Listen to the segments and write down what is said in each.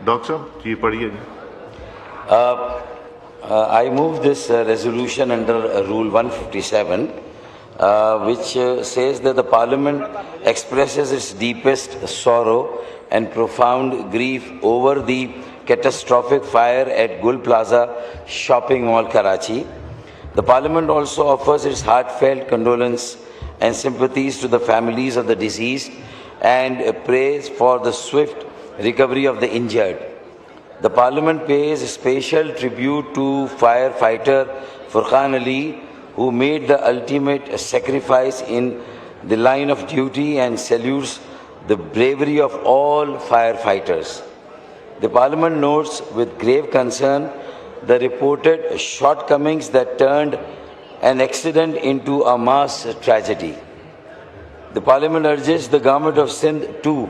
Doctor صاحب جی پڑھیے جی. I move this resolution under Rule 157, which says that the Parliament expresses its deepest sorrow and profound grief over the catastrophic fire at Gull Plaza shopping mall, Karachi. The Parliament also offers its heartfelt condolence and sympathies to the families of the deceased and prays for the swift recovery of the injured. The Parliament pays special tribute to firefighter Furqan Ali, who made the ultimate sacrifice in the line of duty, and salutes the bravery of all firefighters. The Parliament notes with grave concern the reported shortcomings that turned an accident into a mass tragedy. The Parliament urges the Government of Sindh to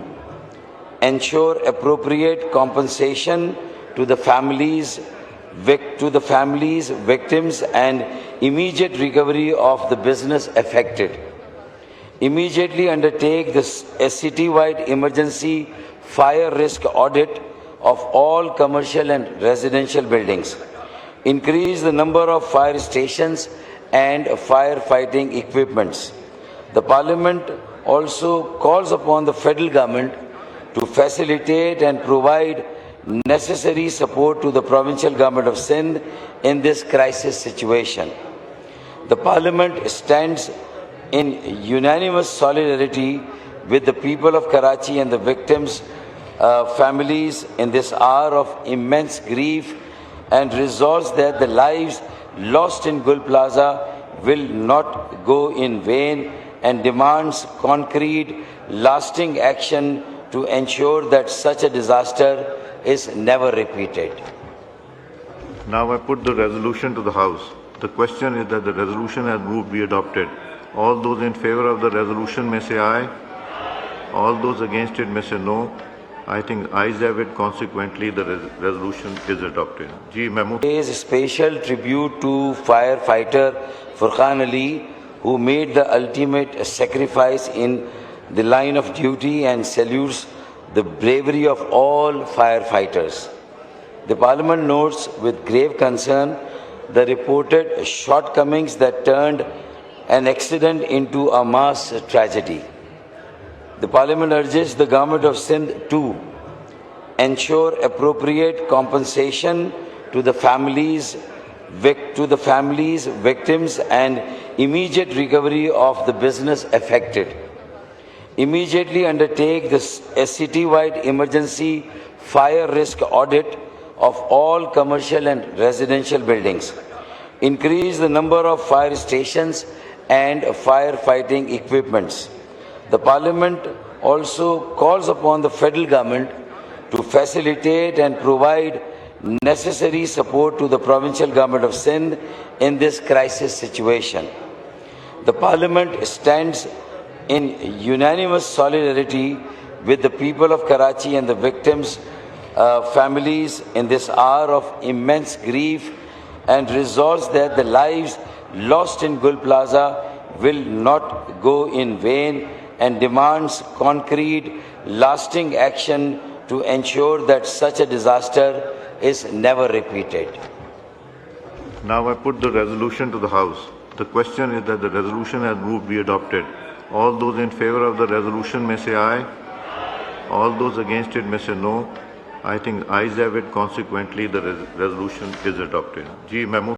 ensure appropriate compensation to the families, victims, and immediate recovery of the business affected. Immediately undertake a city-wide emergency fire risk audit of all commercial and residential buildings. Increase the number of fire stations and firefighting equipments. The Parliament also calls upon the federal government to facilitate and provide necessary support to the provincial government of Sindh in this crisis situation. The Parliament stands in unanimous solidarity with the people of Karachi and the victims' families in this hour of immense grief, and resolves that the lives lost in Gull Plaza will not go in vain, and demands concrete, lasting action to ensure that such a disaster is never repeated. Now I put the resolution to the House. The question is that the resolution as moved be adopted. All those in favor of the resolution may say aye. All those against it may say no. I think ayes have it. Consequently, the resolution is adopted. Ji, Memo. Pays special tribute to firefighter Furqan Ali, who made the ultimate sacrifice in the line of duty, and salutes the bravery of all firefighters. The Parliament notes with grave concern the reported shortcomings that turned an accident into a mass tragedy. The Parliament urges the Government of Sindh to ensure appropriate compensation to the families, victims, and immediate recovery of the business affected. Immediately undertake a city-wide emergency fire risk audit of all commercial and residential buildings. Increase the number of fire stations and firefighting equipments. The Parliament also calls upon the federal government to facilitate and provide necessary support to the provincial government of Sindh in this crisis situation. The Parliament stands in unanimous solidarity with the people of Karachi and the victims' families in this hour of immense grief, and resolves that the lives lost in Gull Plaza will not go in vain, and demands concrete, lasting action to ensure that such a disaster is never repeated. Now I put the resolution to the House. The question is that the resolution as moved be adopted. All those in favor of the resolution may say aye. All those against it may say no. I think ayes have it. Consequently, the resolution is adopted. Ji, Memo.